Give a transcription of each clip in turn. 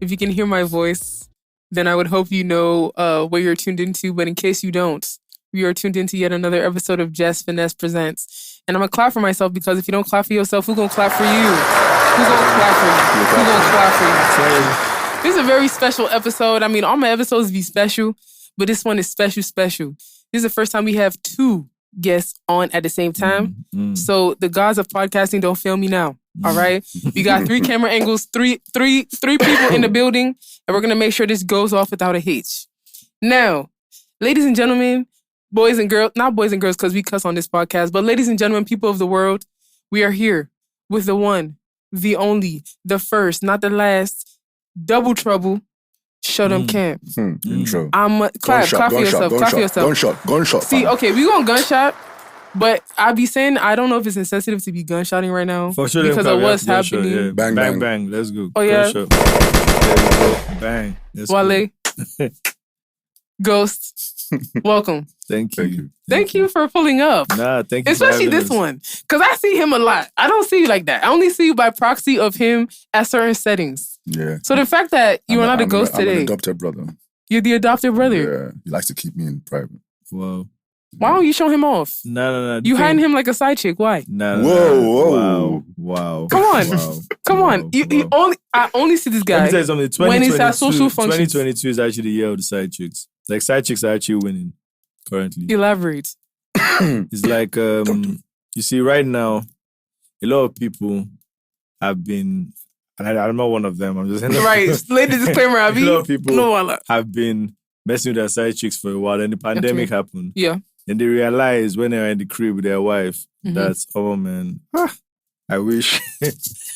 If you can hear my voice, then I would hope you know what you're tuned into. But in case you don't, we are tuned into yet another episode of Jess Finesse Presents. And I'm going to clap for myself because if you don't clap for yourself, who's going to clap for you? Who's going to clap for you? Who's going to clap for you? This is a very special episode. I mean, all my episodes be special, but this one is special. This is the first time we have two guests on at the same time. So the gods of podcasting, don't fail me now. All right? We got 3 camera angles, three people in the building, and we're going to make sure this goes off without a hitch. Now, ladies and gentlemen, boys and girls, not boys and girls because we cuss on this podcast, but ladies and gentlemen, people of the world, we are here with the one, the only, the first, not the last, double trouble, Dem Camp. Intro. Clap for yourself. Gunshot. See, okay, we going gunshot, but I be saying I don't know if it's insensitive to be gunshotting right now for sure, because of what's happening. Yeah. Bang. Let's go. Oh yeah. There we go. Bang. Let's Wale. Ghost. Welcome. Thank you. Thank you for pulling up. Nah, thank you. Especially this one. Because I see him a lot. I don't see you like that. I only see you by proxy of him at certain settings. Yeah. So the fact that you are not a ghost today. I'm an adopted brother. You're the adopted brother. Yeah. He likes to keep me in private. Wow. Why don't you show him off? No. You hiding him like a side chick. Why? No. Whoa. Wow. Come on. Come on. I only see this guy. Let me tell you something. When it's at social functions. 2022 is actually the year of the side chicks. Like side chicks are actually winning currently. Elaborate. It's like you see right now, a lot of people have been, and I'm not one of them. I'm just right. Ladies disclaimer. A lot of people have been messing with their side chicks for a while, and the pandemic happened. Yeah. And they realized when they were in the crib with their wife that, oh man, I wish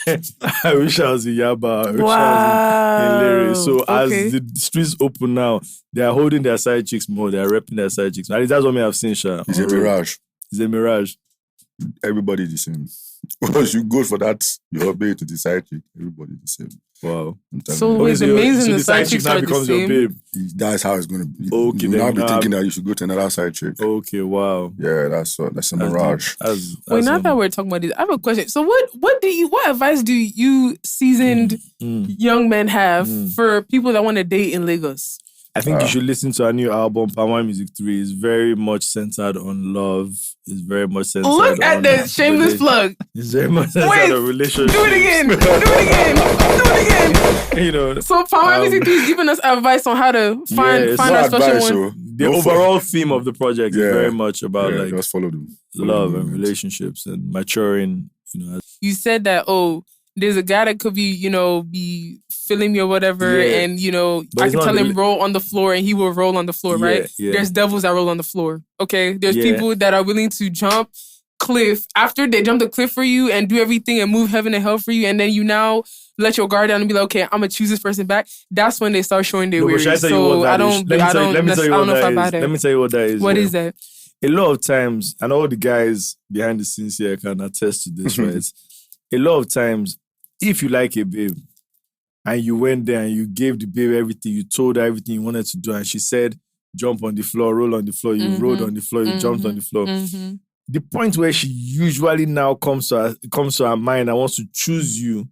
I wish I was in Yaba. I wish I was in Larry. So as the streets open now, they are holding their side chicks more. They are repping their side chicks. At least that's what I've seen, Sha. It's a mirage. It's a mirage. Everybody the same. Once you go for that, you obey to the side chick. Everybody the same. Wow. So wait, the mains and the side chicks now are becomes the your same? babe. That's how it's going to be. Okay, you will now be thinking that you should go to another side chick. Okay, wow. Yeah, that's a mirage. Wait, now that we're talking about this, I have a question. So what advice do you seasoned young men have for people that want to date in Lagos? I think you should listen to our new album, Palma Music 3. It's very much centered on love. It's very much centered on... Look at the shameless plug. It's very much centered on relationship. Do it again. You know. So Palma Music 3 is giving us advice on how to find our special one. The overall theme of the project is very much about like just follow them. Love and relationships and maturing. You said that, there's a guy that could be, be feeling me or whatever, and, I can tell him roll on the floor and he will roll on the floor, right? Yeah. There's devils that roll on the floor, okay? There's people that are willing to jump cliff after they jump the cliff for you and do everything and move heaven and hell for you, and then you now let your guard down and be like, okay, I'm going to choose this person back. That's when they start showing their weird. So I don't know if I buy that. Let me tell you what that is. What is that? A lot of times, and all the guys behind the scenes here can attest to this, right? A lot of times, if you like a babe and you went there and you gave the babe everything, you told her everything you wanted to do, and she said, jump on the floor, roll on the floor, you rolled on the floor, you jumped on the floor. The point where she usually now comes to her mind and wants to choose you,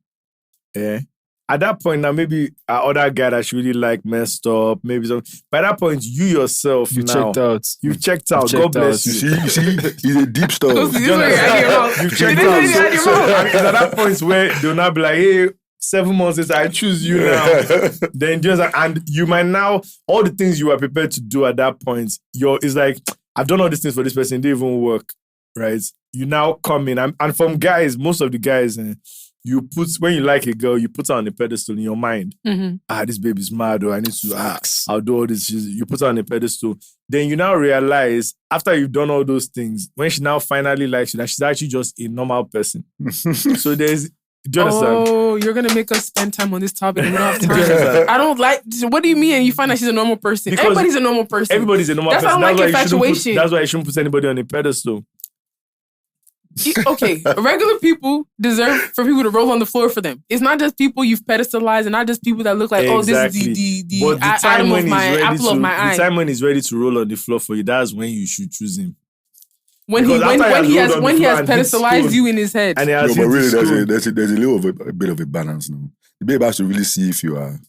at that point now maybe other guy that she really like messed up, maybe some. By that point, you yourself You've checked out. God bless you. You see, he's a deep stuff. You've checked out. So at that point where they'll now be like, hey, 7 months later, I choose you now. Then and you might now, all the things you were prepared to do at that point, it's like, I've done all these things for this person, it didn't even work, right? You now come in, and from guys, most of the guys, when you like a girl, you put her on a pedestal in your mind. This baby's mad, or I need to, I'll do all this. You put her on a pedestal. Then you now realize, after you've done all those things, when she now finally likes you, that she's actually just a normal person. So do you understand? Oh, you're going to make us spend time on this topic and we don't have time. I don't like... What do you mean? You find that she's a normal person? Because everybody's a normal person. Everybody's a normal person. That's why I don't like infatuation. That's why you shouldn't put anybody on a pedestal. Okay, regular people deserve for people to roll on the floor for them. It's not just people you've pedestalized, and not just people that look like, exactly. this is the apple of my eye. The time when he's ready to roll on the floor for you, that's when you should choose him. When he has pedestalized you in his head. And but really, there's a little bit of a balance now. The babe has to really see if you are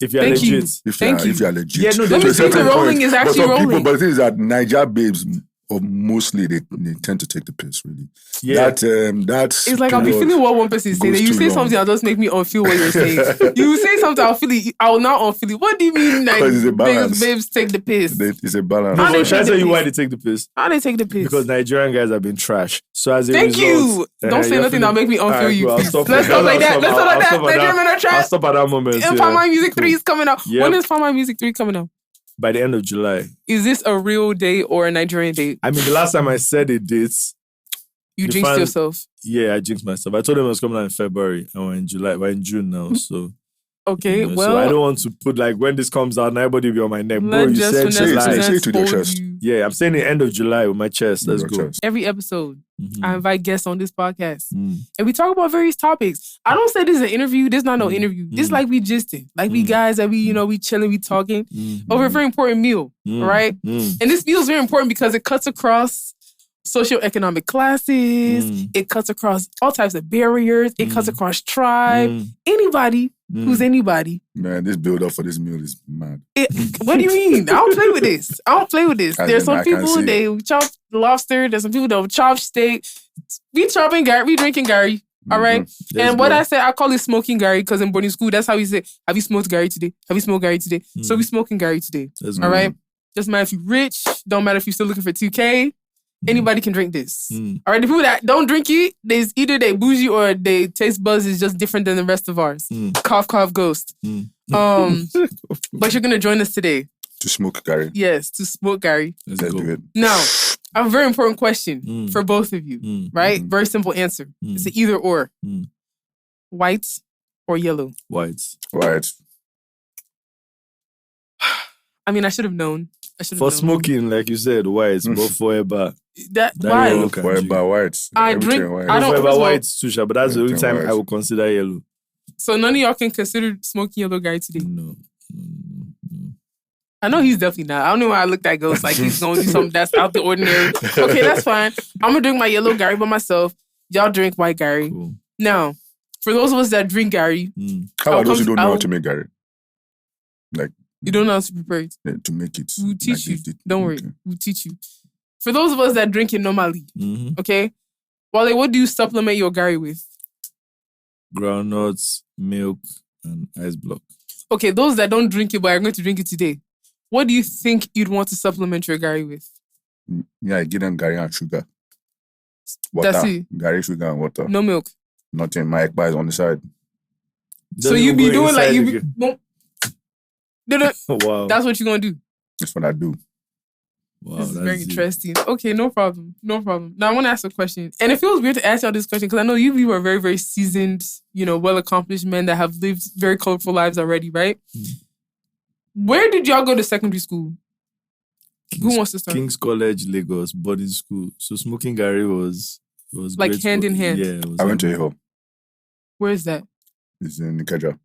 If you're Thank you. legit. If you're legit. Yeah, no, Let me there's see if the rolling is But actually some people, rolling. but the thing is that Niger babes, or mostly they tend to take the piss, really. Yeah. That's It's like I'll be period feeling what one person is saying. goes Then you too say long. something that'll just make me unfeel what you're saying. You say something, I'll feel it. I will not unfeel it. What do you mean? Like, 'Cause it's a balance. babes take the piss. It's a balance. How No, they but should I take tell the you why piss? they take the piss? How they take the piss? Because Nigerian guys have been trash. So as a Thank you. result, Don't say you're nothing that'll make me unfeel Alright, you. cool, I'll please. stop Let's it. stop like that. Let's stop like that. I'll Nigerian men are I'll trash. stop at that moment. And yeah. Palma Music Cool. 3 is coming out. Yep. When is Palma Music 3 coming out? By the end of July. Is this a real date or a Nigerian date? I mean, the last time I said a date, You the jinxed fans- yourself. yeah, I jinxed myself. I told them it was coming out in February, and we're in July. We're in June now, so. Okay, you know, well, so I don't want to put like when this comes out, everybody will be on my neck. Bro, let you Jess said Finesse say it, July. say it Presents to their hold chest. you. Yeah, I'm saying the end of July with my chest. Let's Your go. chest. Every episode, Mhm. I invite guests on this podcast. Mm. And we talk about various topics. I don't say this is an interview. This is not no interview. This is like we gisting. Like we guys that we, we chilling, we talking Mm. over a very important meal, Mm. right? Mm. And this meal is very important because it cuts across socioeconomic classes. Mm. It cuts across all types of barriers. It cuts across tribe. Mm. Anybody who's anybody. Man, this build up for this meal is mad. What do you mean? I don't play with this. I don't play with this. As There's in, some I can people, see it. they chop lobster. There's some people that will chop steak. We chopping Gari. We drinking Gari. All right. Mm-hmm. Let's And what go. I say, I call it smoking Gari because in boarding school, that's how we say, have you smoked Gari today? Have you smoked Gari today? So we smoking Gari today. Let's All go. right. Doesn't matter if you're rich. Don't matter if you're still looking for 2K. Anybody can drink this. Mm. All right. The people that don't drink it, there's either they bougie or they taste buds is just different than the rest of ours. Mm. Cough, cough, ghost. Mm. But you're gonna join us today. To smoke Gary. Yes, to smoke Gary. Let's Let's go. do it. Now, I have a very important question Mm. for both of you. Mm. Right? Very simple answer. Mm. It's an either or. Mm. White or yellow. Whites. Right. I mean, I should have known. For known. smoking, like you said, whites, but forever. That That why? yellow can White drink. by white. I Everything drink- white. I don't- Forever first of all- whites too, sha, but that's the only Everything time white. I will consider yellow. So none of y'all can consider smoking yellow Gary today. No. I know he's definitely not. I don't know why I looked at Ghost like he's going to do something that's out the ordinary. Okay, that's fine. I'm gonna drink my yellow Gary by myself. Y'all drink white Gary. Cool. Now, for those of us that drink Gary, Mm. How about those who don't know how I'll- to make Gary? Like, you don't know how to prepare it. to make it. We'll teach you. like Don't worry. Okay. We'll teach you. For those of us that drink it normally, Mm-hmm. okay? Wale, what do you supplement your Gary with? Groundnuts, milk, and ice block. Okay, those that don't drink it but are going to drink it today, what do you think you'd want to supplement your Gary with? Yeah, I give them Gary and sugar. Water. That's it. Gary, sugar, and water. No milk. Nothing. My ekpa is on the side. So Doesn't you even be go doing like inside you be, again. boom. Wow. That's what you're gonna do. That's what I do. Wow, This is that's very deep. interesting. Okay, no problem. No problem. Now I want to ask a question. And it feels weird to ask y'all this question because I know you are very, very seasoned, well-accomplished men that have lived very colorful lives already, right? Where did y'all go to secondary school? Who wants to start? King's College, Lagos, boarding school. So smoking Gary was Like great hand for- in hand? Yeah, it was I went to hand in Eho. Where is that? It's in Nikeja.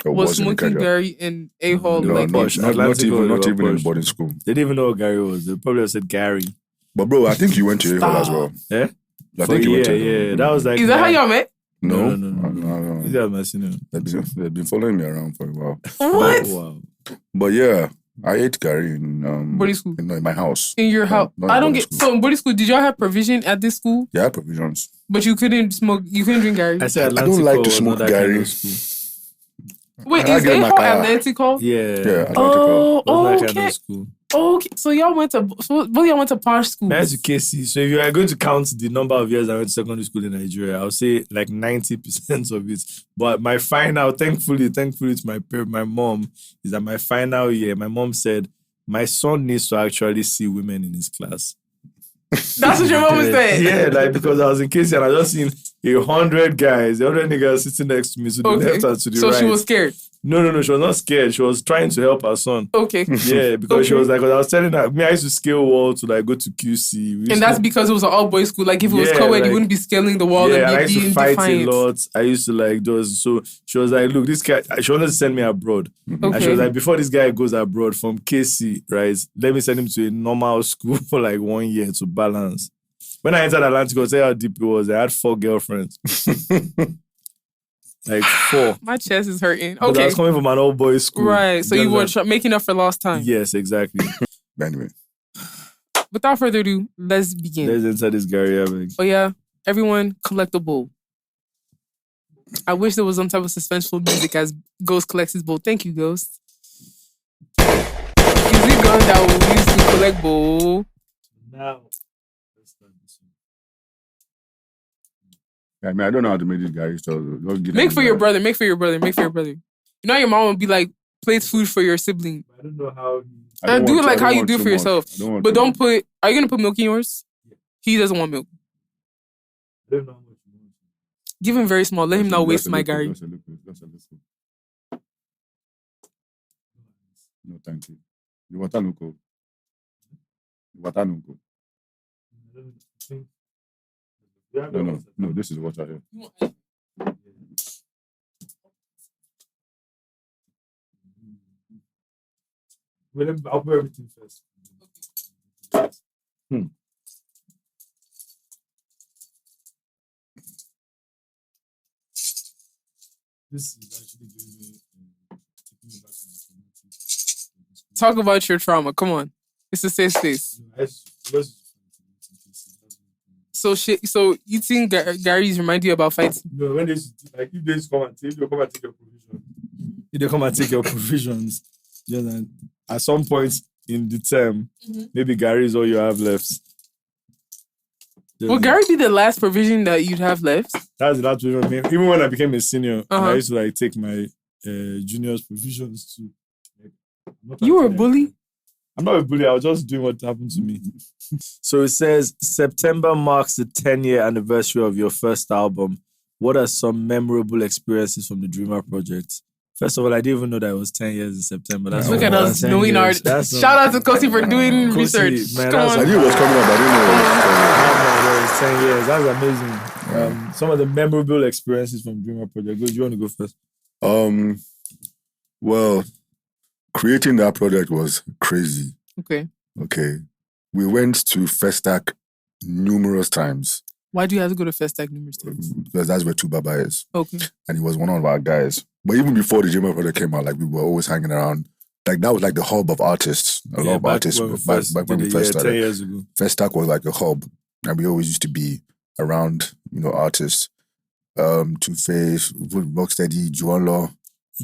Or Was in smoking Nikeja. Gary in a hall? No, like no, this? Posh. not Atlantic even or not even in Posh. boarding school. They didn't even know what Gary was. They probably have said Gary. But bro, I think you went to Eho as well. Eh? I think you went to yeah. Eho. That was like Is that how y'all met? No, No. These no. guys my senior. They've been following me around for a while. What? Wow. But yeah, I ate Gary in Boarding school? in my house. In your house? not I don't boarding get. school. So in boarding school, did y'all have provision at this school? Yeah, I had provisions. But you couldn't smoke. You couldn't drink Gary. I said I don't Atlantic like Hall to was smoke not that kind Gary. of school. Wait, I is get a my hall car. Atlantic hall? Yeah. Yeah, Atlantic Hall. Oh, Wasn't that kind okay. of school. Okay, so y'all went to both y'all went to posh school. That's KC. So if you are going to count the number of years I went to secondary school in Nigeria, I'll say like 90% of it. But my final, thankfully to my mom, is that my final year, my mom said, my son needs to actually see women in his class. That's what your mom said. Yeah, like because I was in KC and I just seen 100 guys, 100 niggas sitting next to me to the Okay. left and to the So right. she was scared. No, she was not scared. She was trying to help her son. Okay. Yeah, because she Okay. was like, 'cause I was telling her, I used to scale wall to like go to QC. We used And that's to- because it was an all boys school. Like if it was Yeah, co-ed, like- you wouldn't be scaling the wall yeah, and I and used be to being fight defiant. a lot. I used to like those. So she was like, look, this guy, she wanted to send me abroad. And she Okay. was like, before this guy goes abroad from KC, right, let me send him to a normal school for like 1 year to balance. When I entered Atlantic, I'll tell you how deep it was. I had 4 girlfriends. like 4. My chest is hurting. But I Okay. was coming from an old boys' school. Right. So you Just were making up for lost time. Yes, exactly. Anyway, Without further ado, let's begin. Let's enter this Gary bag. Oh yeah, everyone collect a bowl. I wish there was some type of suspenseful music as Ghost collects his bowl. Thank you, Ghost. Is it gun that we use to collect bowl? Now, let's start this one. I mean, I don't know how to make this guy. So don't get Make him for your that. brother. Make for your brother. Make for your brother. You know your mom would be like, plates food for your sibling. I don't know how. I don't And do want it like I don't how you want do too for much. yourself. I don't want But too don't much. put. Are you gonna put milk in yours? He doesn't want milk. I don't know how much you want. Give him very small. Let him not Just waste a my little, Gary. just a little, just a little. No, thank you. The water no cold. The water no cold. I don't think. You have No, your no, water. no. This is water here. Well, I'll put everything first. This is actually giving me taking me back to the traumatic. Talk about your trauma. Come on. It's a safe space. So shit. So you think Gary's remind you about fighting? No, when they like if they come and take, come and take your provisions. If they come and take your provisions, yeah, then at some point in the term, maybe Gary is all you have left. Will Gary be the last provision that you'd have left? That's the last provision. Even when I became a senior, Uh-huh. I used to like take my juniors' provisions too. Like, You were a bully? I'm not a bully. I was just doing what happened to me. So it says, September marks the 10-year anniversary of your first album. What are some memorable experiences from the Dreamer project? First of all, I didn't even know that it was 10 years in September. That's Look at more us than 10 knowing our. years. That's Shout out to Kosi for doing Kosi, research. man, Come that's I on. knew it was coming up. I didn't know it was coming up. It's 10 years. That's amazing. Some of the memorable experiences from Dreamer project. Do you want to go first? Well, creating that project was crazy. Okay. Okay. We went to Festac numerous times Why do you have to go to Festac numerous times? because that's where Tubaba is. Okay. And he was one of our guys. But even before the Dreamer project came out, like we were always hanging around. Like that was like the hub of artists. A lot of artists back when we first 10 started. years ago. Festac was like a hub. And we always used to be around, artists. Two-Face, Rocksteady, Juanlo,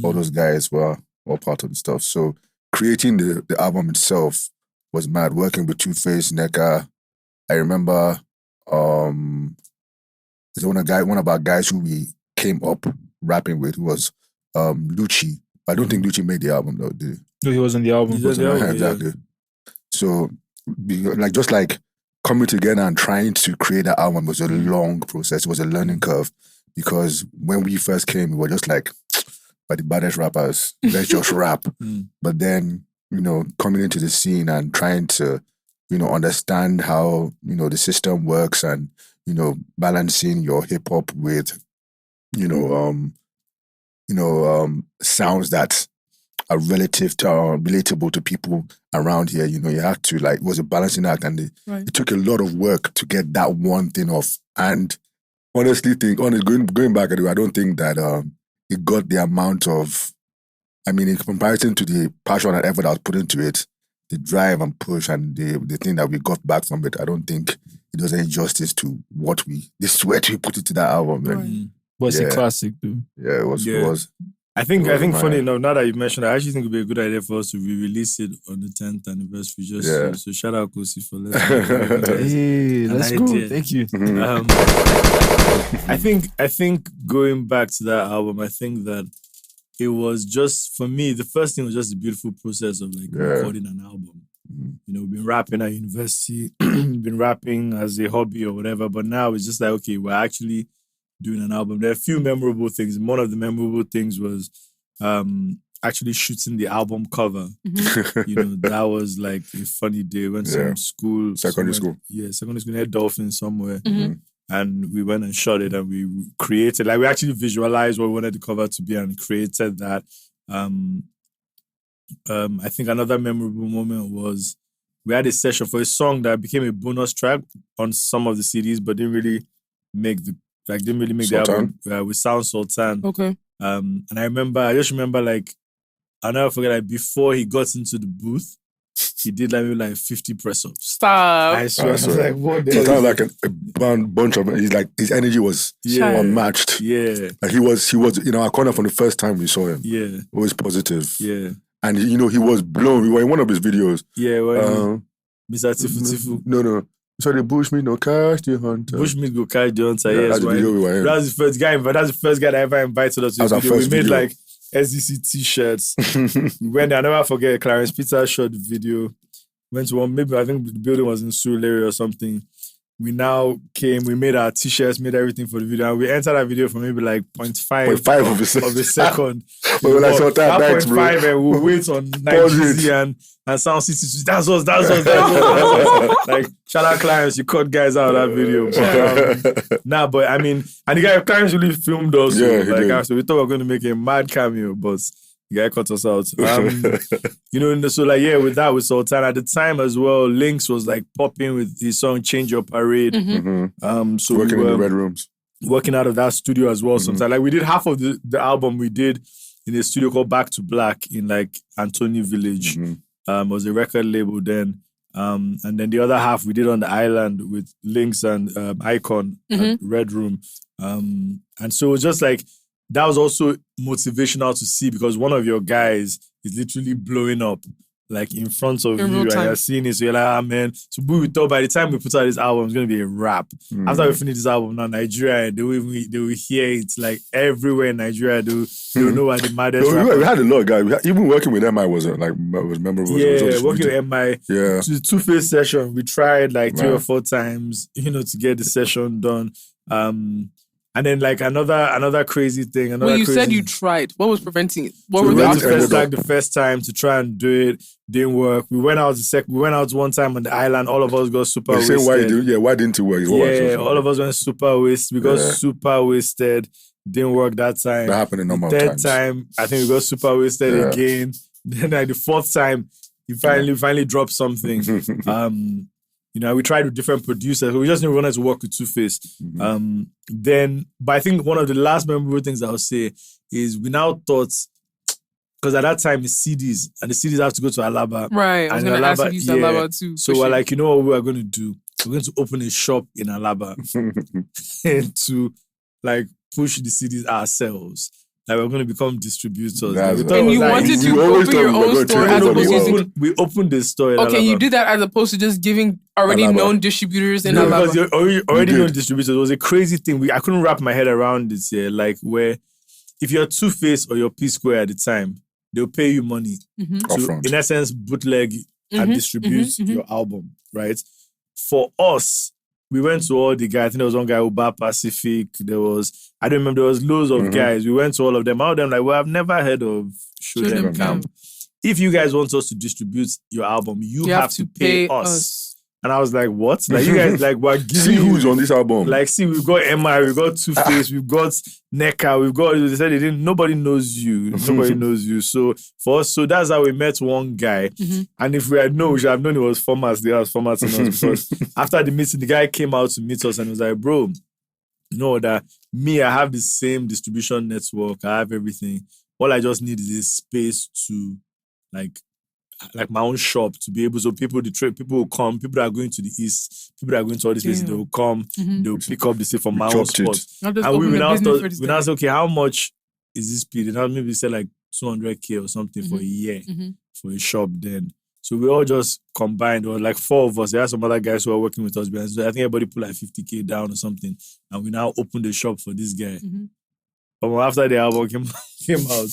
all those guys were all part of the stuff. So creating the album itself was mad. Working with Two-Face, Neka. I remember there's one of our guys who we came up rapping with who was Lucci. I don't think Lucci made the album though, did he? No, he was on the album. He was on the album, Exactly. So just like coming together and trying to create that album was a long process. It was a learning curve because when we first came, we were just like, by the baddest rappers, let's just rap. But then, coming into the scene and trying to, understand how, the system works and, balancing your hip hop with, sounds that are relatable to people around here. You have to it was a balancing act and it took a lot of work to get that one thing off. And honestly, going back at it, I don't think that it got the amount of, in comparison to the passion and effort I was put into it, the drive and push and the thing that we got back from it, I don't think it does any justice to the sweat we put into that album. Man. But it's Yeah. a classic, dude. Yeah, it was. Yeah. It was. I think It was funny mine. enough, now that you've mentioned it, I actually think it would be a good idea for us to re-release it on the 10th anniversary. So shout out Kosi for letting me. Hey, let's go. idea. Thank you. I think going back to that album, I think that it was just, for me, the first thing was just the beautiful process of recording an album. We've been rapping at university, been rapping as a hobby or whatever, but now it's just like, okay, we're actually doing an album. There are a few memorable things. One of the memorable things was actually shooting the album cover. That was like a funny day. Went some school. Secondary school. Yeah, secondary school. Had Dolphin somewhere. And we went and shot it and we created, we actually visualized what we wanted the cover to be and created that. I think another memorable moment was we had a session for a song that became a bonus track on some of the CDs, but didn't really make the Like, didn't really make Sultan? the album with Sound Sultan. Okay. And I just remember, like, I'll never forget, like, before he got into the booth, he did like maybe like 50 press-ups. Stop. I swear. I was like, what the Sultan hell? was like a bunch of. He's like his energy was unmatched. Yeah. Like he was our corner from the first time we saw him. Yeah. Always positive. Yeah. And he was blown. We were in one of his videos. Yeah. Well, Mr. Tifu. No. So the bushmeat no catch the hunter. Bushmeat go catch the hunter. Yeah, Yes. that's the video we were in. That's the first guy. But that's the first guy that ever invited us to That was the our video. We first made video. like SDC t-shirts. We went there. I'll never forget. Clarence Peter shot the video. Went to one. Maybe I think the building was in Surulere or something. We now came. We made our t-shirts. Made everything for the video. And we entered that video for maybe like 0.5 of a second. We When I saw that night, 0.5 and we'll wait on Nigerian and Sound City. That's us. Like, shout out clients, you cut guys out of that video. But, but I mean, and the guy clients really filmed us. Yeah, he did. So we thought we were going to make a mad cameo, but the guy cut us out. So like, yeah, with Sultan at the time as well, Lynx was like popping with his song Change Your Parade. So working we were in the red rooms. working out of that studio as well sometimes. Like we did half of the album we did in a studio called Back to Black in like Anthony Village. It was a record label then. And then the other half we did on the island with Lynx and Icon at Red Room. And so it was just like, that was also motivational to see because one of your guys is literally blowing up like in front of you and you're seeing it. So you're like, man. So we thought by the time we put out this album, it's going to be a rap. After we finish this album now, Nigeria, they will hear it like everywhere in Nigeria. They will know what the maddest We had a lot of guys. Even working with MI was memorable. Yeah, working with MI. Yeah. To the 2-Face session, we tried like 3 or 4 times, to get the session done. And then like another crazy thing. Well, you said you tried. What was preventing it? What were We the went to obstacles? the first time to try and do it. Didn't work. We went out one time on the island. All of us got super wasted. Why didn't it work? All of us went super wasted. We got super wasted. Didn't work that time. That happened a number of Third times. time, I think we got super wasted again. Then like the 4th time, we finally dropped something. We tried with different producers. We just knew we wanted to work with 2-Face. But I think one of the last memorable things I'll say is we now thought, because at that time it's CDs, and the CDs have to go to Alaba. Right, I was going to ask if you used Alaba too. So we're like, you know what we are going to do? We're going to open a shop in Alaba and to like push the CDs ourselves. Like we're going to become distributors. Like, and you wanted to open your own store as opposed to using... We opened the store in Okay, Alaba. you did that as opposed to just giving already known distributors in Alaba. Because you're already known distributors. It was a crazy thing. I couldn't wrap my head around this here. Like where if you're 2-Face or you're P-Square at the time, they'll pay you money to, in essence, bootleg and distribute your album, right? For us, we went to all the guys. I think there was one guy, Uba Pacific. There was loads of guys. We went to all of them. All of them like, well, I've never heard of Dem Camp. If you guys want us to distribute your album, you have to pay us. And I was like, what? Like, you guys, like, we're giving see who's on this album. Like, see, we've got MI, we've got 2-Face, we've got NECA, we've got, they said nobody knows you. Nobody knows you. So, for us, so that's how we met one guy. And if we had known, we should have known it was formats. They was formatting us. Because after the meeting, the guy came out to meet us and was like, bro, you know that I have the same distribution network. I have everything. All I just need is a space to, like my own shop to be able, so people will come, people that are going to the east, people that are going to all these places, they will come, they will pick up the stuff from my own spot. And we now say, okay, how much is this fee? Now maybe say like 200K or something for a year for a shop then. So we all just combined, or like 4 of us. There are some other guys who are working with us. So I think everybody put like 50K down or something. And we now opened the shop for this guy. But after the album came out,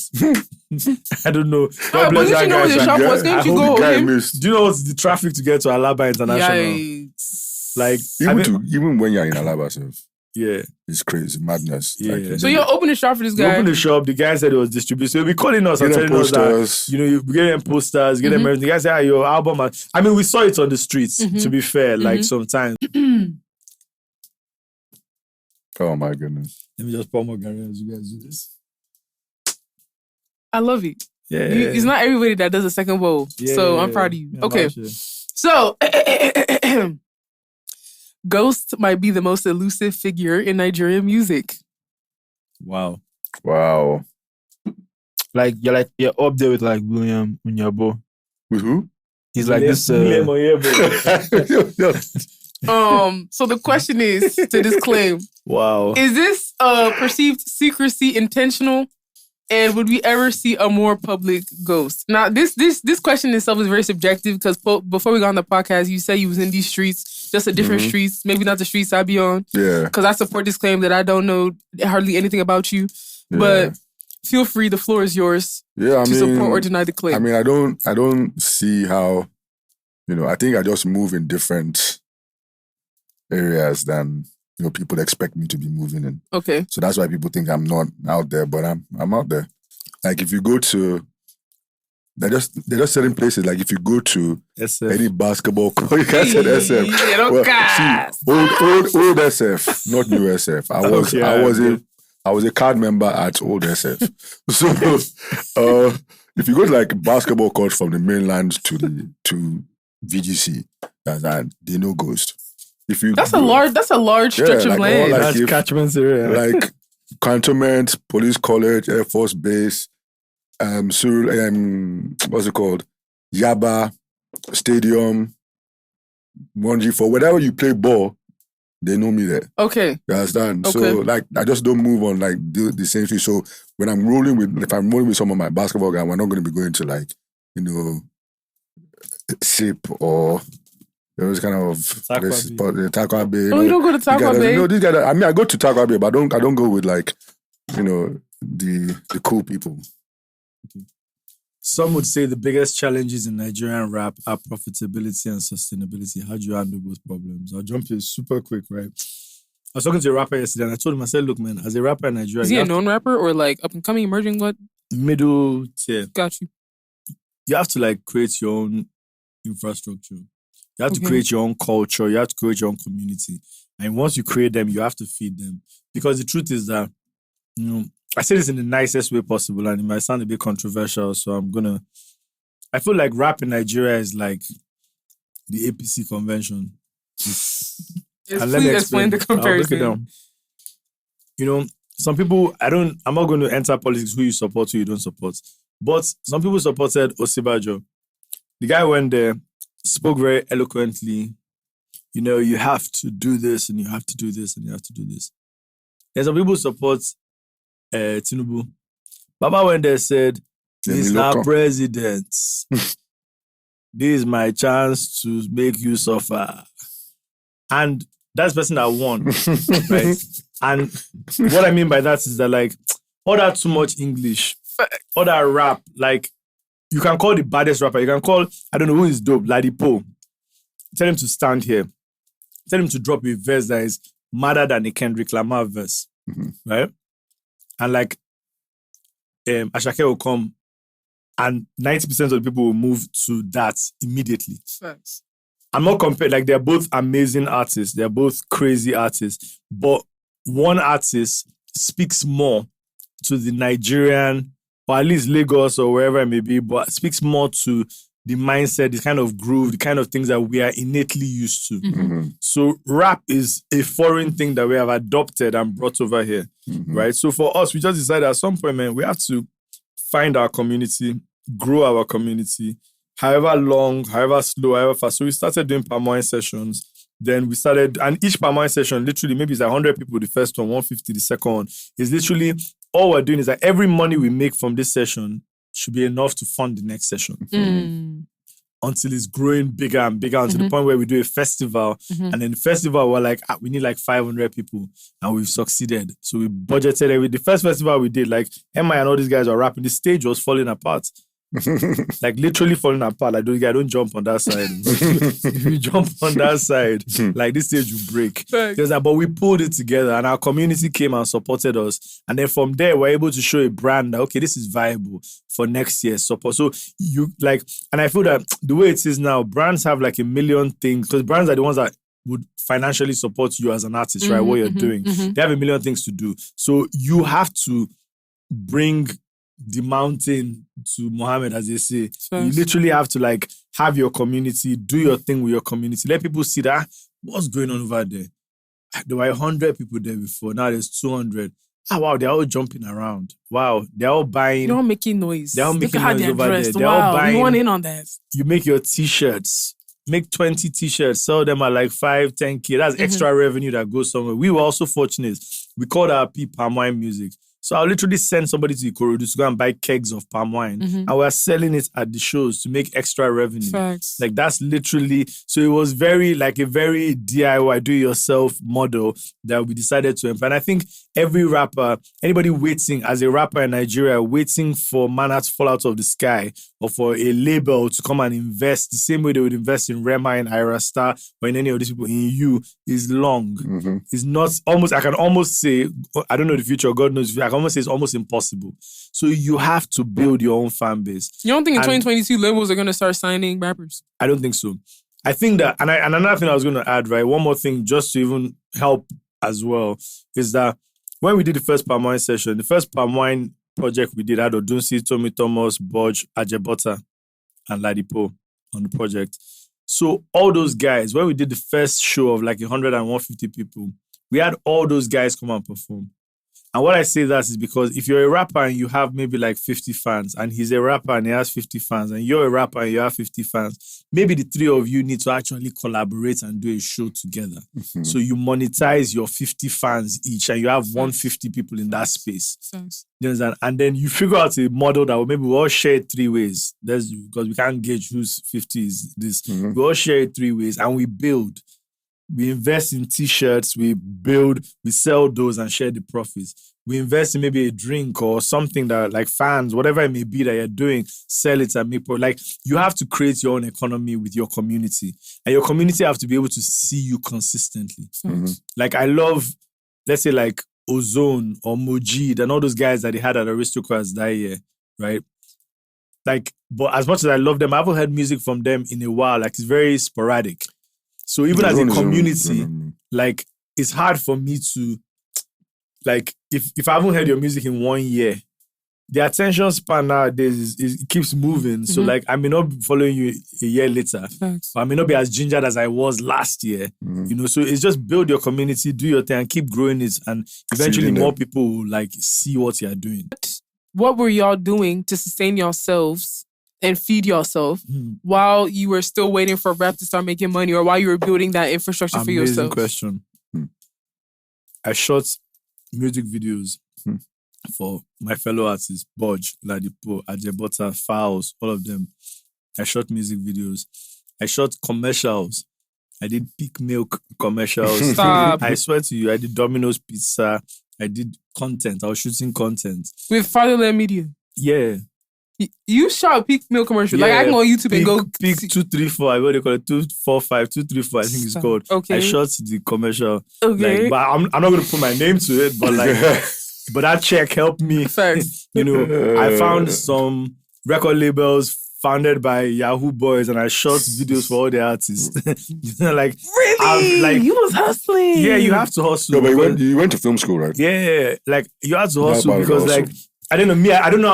I don't know. But did you know where the shop was? Didn't you go home? Do you know what's the traffic to get to Alaba International? Yikes. Like even when you're in Alaba, yeah, it's crazy, madness. Yeah. Like, so you're opening a shop for this guy? We opened the shop. The guy said it was distributed. So he'll be calling us and telling us that, you get them posters, get them everything. The guy said, your album. I mean, we saw it on the streets, to be fair, like sometimes. Oh my goodness. Let me just pour more garri as you guys do this. I love it. Yeah. It's not everybody that does a second bowl. So I'm proud of you. Okay. So Ghost might be the most elusive figure in Nigerian music. Wow. Like you're up there with like William Unyabo. With who? He's like this. So the question is to this claim. Wow. Is this perceived secrecy intentional? And would we ever see a more public ghost? Now, this question itself is very subjective because before we got on the podcast, you said you was in these streets, just a different streets, maybe not the streets I be on. Yeah. Because I support this claim that I don't know hardly anything about you. Yeah. But feel free, the floor is yours to support or deny the claim. I mean, I don't see how, I think I just move in different areas than people expect me to be moving in. Okay. So that's why people think I'm not out there, but I'm out there. Like if you go to, they're just certain places. Like if you go to SF. any basketball court, you can't say SF. Yeah, don't cast. Old SF, not new SF. I was a card member at old SF. So if you go to like basketball court from the mainland to VGC, they know ghost. That's a large stretch of land. That's catchment area. Like cantonment, police college, Air Force base, what's it called? Yaba Stadium, Monji, for whatever you play ball, they know me there. Okay. You understand? Okay. So like I just don't move on like the same thing. So when if I'm rolling with some of my basketball guys, we're not going to be going to like, SIP or those kind of places, but the Takwa Bay. Oh, you don't go to Takwa Bay? No, these guys. I mean, I go to Takwa Bay, but I don't go with like, the cool people. Okay. Some would say the biggest challenges in Nigerian rap are profitability and sustainability. How do you handle both problems? I'll jump in super quick, right? I was talking to a rapper yesterday and I told him, I said, look, man, as a rapper in Nigeria... Is he a known rapper or like up and coming, emerging, what? Middle tier. Got you. You have to like create your own infrastructure. You have to create your own culture. You have to create your own community. And once you create them, you have to feed them. Because the truth is that, I say this in the nicest way possible and it might sound a bit controversial, so I feel like rap in Nigeria is like the APC convention. And let me explain the comparison. I'll break it down. Some people, I'm not going to enter politics who you support, who you don't support. But some people supported Osibajo. The guy went there, spoke very eloquently. You have to do this and you have to do this and you have to do this. And some people support Tinubu. Baba went there, said, Mr. President, this is my chance to make you suffer. And that's the person that won, right? And what I mean by that is that like, all that too much English, all that rap, like, you can call the baddest rapper, you can call, I don't know who is dope, Ladipo. Tell him to stand here. Tell him to drop a verse that is madder than a Kendrick Lamar verse, right? And like, Ashake will come and 90% of the people will move to that immediately. Thanks. I'm not comparing, like they're both amazing artists. They're both crazy artists. But one artist speaks more to the Nigerian, or at least Lagos or wherever it may be, but speaks more to the mindset, the kind of groove, the kind of things that we are innately used to. Mm-hmm. So rap is a foreign thing that we have adopted and brought over here, right? So for us, we just decided at some point, man, we have to find our community, grow our community, however long, however slow, however fast. So we started doing palm wine sessions. Then we started, and each palm wine session, literally, maybe it's 100 people, the first one, 150, the second one, is literally, all we're doing is that every money we make from this session should be enough to fund the next session. Until it's growing bigger and bigger, until the point where we do a festival. And then the festival, we're like, we need like 500 people. And we've succeeded. So we budgeted the first festival we did, like, Emma and all these guys were rapping. The stage was falling apart. Like literally falling apart. Like, those guys don't jump on that side. If you jump on that side, like this stage will break. But we pulled it together and our community came and supported us. And then from there, we're able to show a brand that, okay, this is viable for next year's support. So you like, and I feel that the way it is now, brands have like a million things, because brands are the ones that would financially support you as an artist, right? What you're doing. They have a million things to do. So you have to bring the mountain to Muhammad, as they say. You literally have to like have your community, do your thing with your community. Let people see that what's going on over there? There were 100 people there before. Now there's 200. Wow, they're all jumping around. Wow, they're all buying. They're all making noise. They're all making Look at how noise they're over dressed. there. They're all buying. We want in on that. You make your t-shirts. Make 20 t-shirts. Sell them at like 5, 10K. That's extra revenue that goes somewhere. We were also fortunate. We called our palm wine music. So I'll literally send somebody to Ikorodu to go and buy kegs of palm wine. And we're selling it at the shows to make extra revenue. Facts. Like that's literally, so it was very like a very DIY, do-it-yourself model that we decided to employ. And I think every rapper, anybody waiting as a rapper in Nigeria, waiting for manna to fall out of the sky or for a label to come and invest the same way they would invest in Rema and Ira Star or in any of these people in you is long. It's not almost, I can almost say, I don't know the future, God knows the future. I can almost say it's almost impossible. So you have to build your own fan base. You don't think in 2022 labels are going to start signing rappers? I don't think so. I think that, and another thing I was going to add, right? One more thing just to even help as well is that when we did the first palm wine session, the first palm wine project we did had Odunsi, Tommy Thomas, Bodge, Ajebota, and Ladipo on the project. So all those guys, when we did the first show of like 100 and 150 people, we had all those guys come and perform. And what I say that is because if you're a rapper and you have maybe like 50 fans, and he's a rapper and he has 50 fans, and you're a rapper and you have 50 fans, maybe the three of you need to actually collaborate and do a show together. So you monetize your 50 fans each, and you have 150 people in that space. You understand? And then you figure out a model that maybe we all share it 3 ways. That's because we can't gauge whose 50 is this. We all share it 3 ways, and we build. We invest in t-shirts, we build, we sell those and share the profits. We invest in maybe a drink or something that like fans, whatever it may be that you're doing, sell it and make profit. Like you have to create your own economy with your community. And your community have to be able to see you consistently. Like I love, let's say like Ozone or Mojid and all those guys that they had at Aristocrats that year, right? Like, but as much as I love them, I haven't heard music from them in a while. Like it's very sporadic. So even as a community, like it's hard for me to, like, if I haven't heard your music in 1 year, the attention span nowadays it keeps moving. So like I may not be following you a year later. Or I may not be as gingered as I was last year. You know, so it's just build your community, do your thing, and keep growing it, and eventually more people will like see what you're doing. What were y'all doing to sustain yourselves and feed yourself while you were still waiting for rap to start making money, or while you were building that infrastructure for yourself? Amazing question. I shot music videos for my fellow artists, Bodge, Ladipo, Ajebota, Fowls, all of them. I shot music videos. I shot commercials. I did peak milk commercials. Stop. I swear to you, I did Domino's Pizza. I did content. I was shooting content. With Fatherland Media? Yeah. You shot peak milk commercial. Like I can go on YouTube and go peak 234. What do they call it? 245, 234. I think it's called. Okay. I shot the commercial. Okay. Like, but I'm not going to put my name to it. But like, but that check helped me. Facts. You know, I found some record labels founded by Yahoo boys, and I shot videos for all the artists. You know, like really, like you was hustling. Yeah, you have to hustle. No, but you went to film school, right? Yeah, like you have to hustle because like I don't know me. I don't know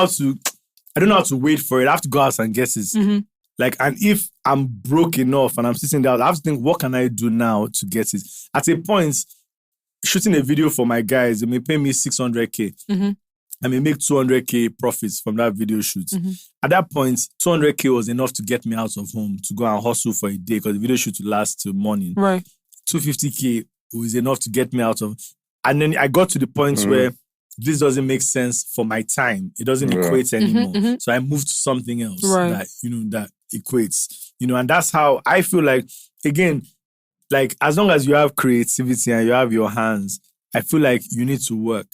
how to wait for it. I have to go out and get it. Like, and if I'm broke enough and I'm sitting there, I have to think, what can I do now to get it? At a point, shooting a video for my guys, they may pay me 600K. I may make 200K profits from that video shoot. At that point, 200K was enough to get me out of home to go and hustle for a day because the video shoot would last till morning. Right. 250K was enough to get me out of. And then I got to the point where this doesn't make sense for my time. It doesn't equate anymore. So I moved to something else that, you know, that equates. You know, and that's how I feel like, again, like as long as you have creativity and you have your hands, I feel like you need to work.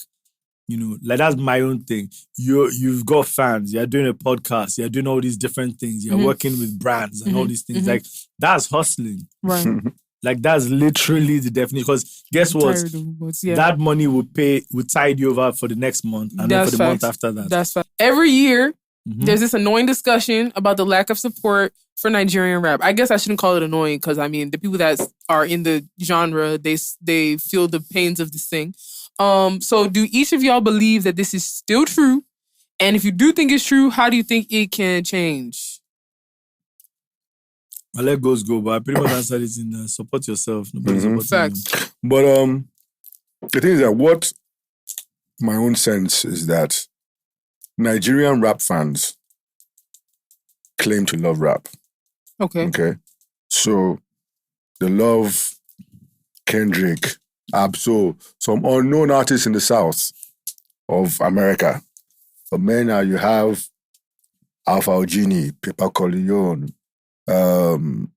You know, like that's my own thing. You've got fans, you're doing a podcast, you're doing all these different things, you're working with brands and all these things. Like that's hustling. Right. Like that's literally the definition. Because guess what? That money will tide you over for the next month and then for the month after that. That's fact. Every year, there's this annoying discussion about the lack of support for Nigerian rap. I guess I shouldn't call it annoying because I mean the people that are in the genre, they feel the pains of this thing. So do each of y'all believe that this is still true? And if you do think it's true, how do you think it can change? I let goes go, but I pretty much answered it in support yourself. Nobody supports Facts. But the thing is that what my own sense is that Nigerian rap fans claim to love rap. Okay. So they love Kendrick, Absol, some unknown artists in the south of America. But man, now you have Alpha Ogini, Pepper Corleone, Mujid,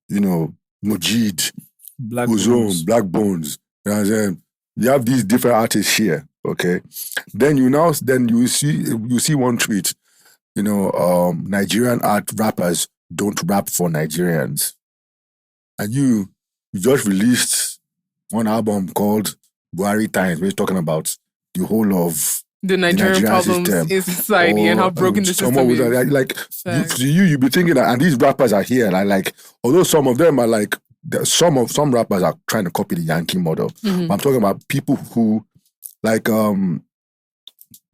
Ozone, Black Bones. You know what I'm saying? You have these different artists here, okay? Then you see one tweet, Nigerian rappers don't rap for Nigerians. And you just released one album called Gari Times, where you're talking about the whole of the Nigerian problems system in society and how broken the system is. You be thinking that, and these rappers are here, although some of them are like, some rappers are trying to copy the Yankee model. Mm-hmm. I'm talking about people who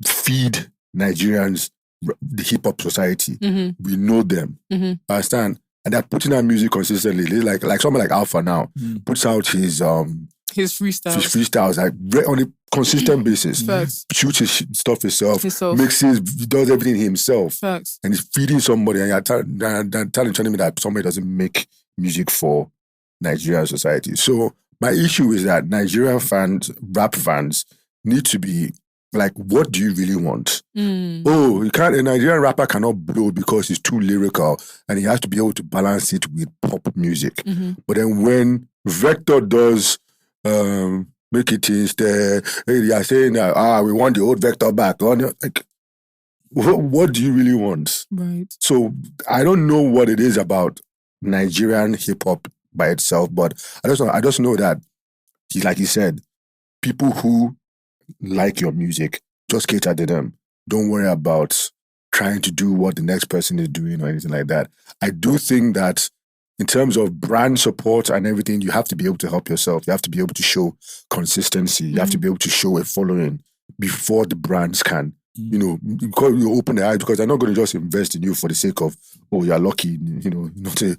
feed Nigerians the hip hop society. Mm-hmm. We know them. Mm-hmm. Understand? And they're putting out music consistently. Like someone like Alpha now puts out his freestyles. His freestyles on a consistent basis. Facts. Shoots his stuff himself. Mixes, does everything himself. Facts. And he's feeding somebody, and you're telling me that somebody doesn't make music for Nigerian society. So my issue is that Nigerian fans, rap fans, need to be like, what do you really want? Oh, a Nigerian rapper cannot blow because he's too lyrical and he has to be able to balance it with pop music. Mm-hmm. But then when Vector does make it instead, they are saying that we want the old Vector back. Like, what do you really want? Right. So I don't know what it is about Nigerian hip hop by itself, but I just know that like you said, people who like your music, just cater to them. Don't worry about trying to do what the next person is doing or anything like that. I do think that in terms of brand support and everything, you have to be able to help yourself. You have to be able to show consistency. You have to be able to show a following before the brands can, because you open their eyes, because they're not going to just invest in you for the sake of, you're lucky, not a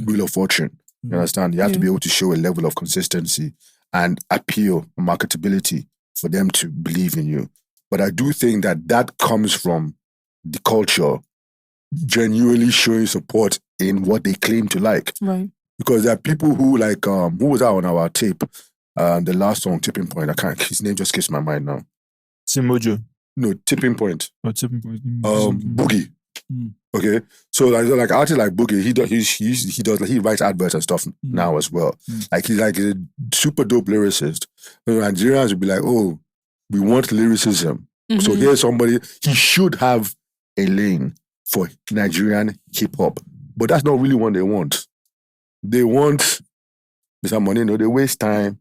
wheel of fortune. You understand? You have to be able to show a level of consistency and appeal and marketability for them to believe in you. But I do think that comes from the culture genuinely showing support in what they claim to like. Right. Because there are people who who was out on our tape, the last song, Tipping Point, his name just skips my mind now. Simojo. No, Tipping Point. Oh, Tipping Point. Boogie. Okay, so like artists like Boogie, he writes adverts and stuff now as well. He's a super dope lyricist. Nigerians would be like, oh, we want lyricism. Mm-hmm. So here's somebody, he should have a lane for Nigerian hip hop, but that's not really what they want. They want Mr. Money, they waste time.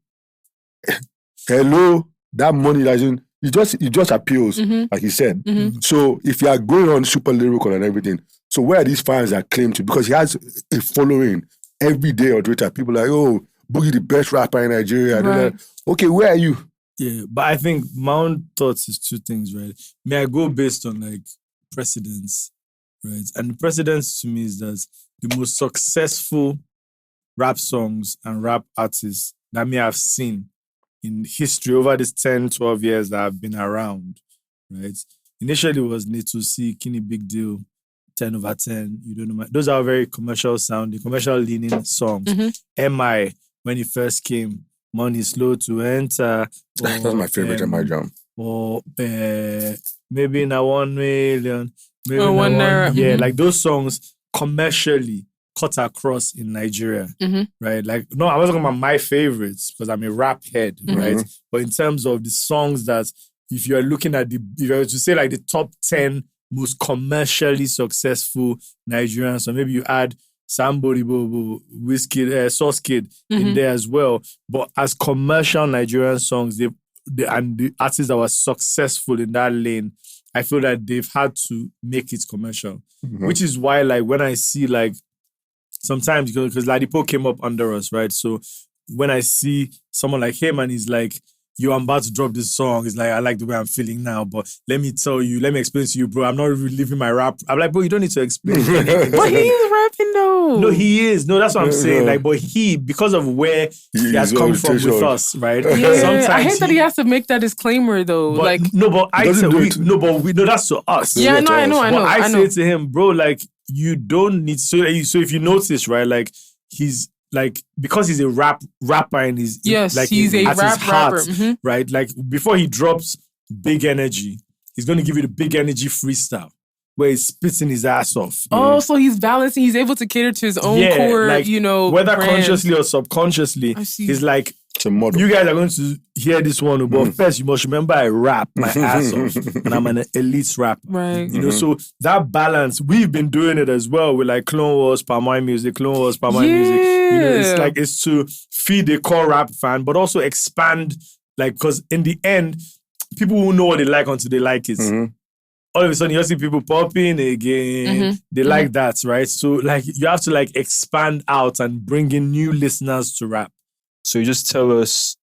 Hello, that money doesn't. It just appeals, like he said. Mm-hmm. So if you are going on super lyrical and everything, so where are these fans that claim to? Because he has a following every day on Twitter. People are like, oh, Boogie the best rapper in Nigeria. Right. Like, okay, where are you? Yeah, but I think my own thoughts is two things, right? May I go based on precedents, right? And the precedents to me is that the most successful rap songs and rap artists that me have seen in history over these 10, 12 years that I've been around, right? Initially it was Need to See, Kini Big Deal, 10 over 10, You Don't Know those are very commercial sounding, commercial leaning songs. Mm-hmm. MI, when it first came, Money Slow to Enter. That's my favorite MI jam. Or maybe in a 1 million. Maybe or 1 naira. Yeah, like those songs commercially cut across in Nigeria, right? No, I wasn't talking about my favorites because I'm a rap head, right? But in terms of the songs that, if you're looking at if you were to say the top 10 most commercially successful Nigerians, so maybe you add Somebody Bobo, Wizkid, Sauce Kid in there as well. But as commercial Nigerian songs, and the artists that were successful in that lane, I feel that they've had to make it commercial, which is why when I see sometimes, because Ladipo came up under us, right? So when I see someone like him and he's yo, I'm about to drop this song. It's like, I like the way I'm feeling now, but let me explain to you, bro. I'm not reliving my rap. I'm like, bro, you don't need to explain anything. But he is rapping though. No, he is. No, that's what I'm saying. Like, but because of where he has come from with us, right? Yeah, I hate that he has to make that disclaimer though. But, like, we know that's to us. Yeah, no, I know. I say to him, bro, like, you don't need so if you notice, right, like he's like, because he's a rapper and he's like he's a rapper, right? Like before he drops Big Energy, he's gonna give you the Big Energy freestyle where he's spitting his ass off. Oh, so he's balancing, he's able to cater to his own core, like, whether brand. Consciously or subconsciously, he's like, you guys are going to hear this one, but first you must remember I rap my ass off and I'm an elite rapper. Right. So that balance, we've been doing it as well with like Clone Wars, Palm Wine Music, Music. It's like, it's to feed the core rap fan, but also expand, like, because in the end, people will know what they like until they like it. All of a sudden, you see people popping again. They like that, right? So like, you have to like expand out and bring in new listeners to rap. So you just tell us,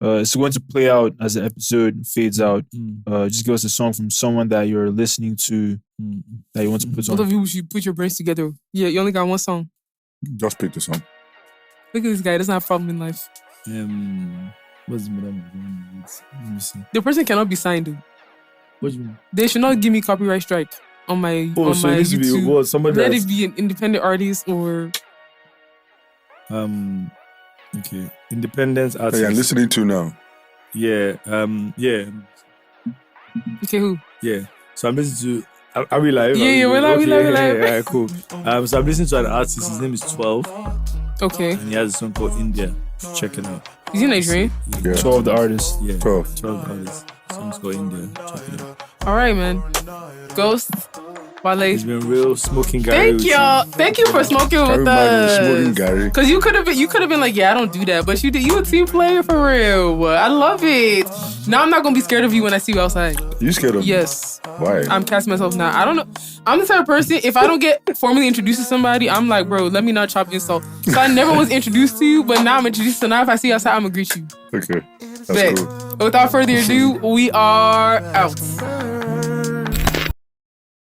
it's going to play out as the episode fades out. Just give us a song from someone that you're listening to that you want to put on. Both of you should put your brains together. Yeah, you only got one song. Just pick the song. Look at this guy, doesn't have a problem in life. What's the name? Let me see. The person cannot be signed, dude. What do you mean? They should not give me copyright strike on my so my it needs YouTube. to be what? Somebody Let it be an independent artist or okay, independent artist. Hey, I'm listening to now. Yeah. Okay, who? Yeah. So I'm listening to. Are we live? Yeah, we're live. Yeah, cool. So I'm listening to an artist. His name is 12. Okay. And he has a song called India. Check it out. Is he Nigerian? Yeah. 12 the artist. Yeah. 12 artists. Song's called India. Check it out. All right, man. Ghost. Wale. He's been real smoking Gari. Thank y'all. Thank you for smoking with us. Smoking Gari. Cause you could have been like, yeah, I don't do that, but you did. You a team player for real. I love it. Now I'm not gonna be scared of you when I see you outside. You scared of me? Yes. Why? I'm casting myself now. I don't know. I'm the type of person, if I don't get formally introduced to somebody, I'm like, bro, let me not chop insult. So I never was introduced to you, but now I'm introduced. So now if I see you outside, I'm gonna greet you. Okay. That's Bet. cool. Without further ado, we are out.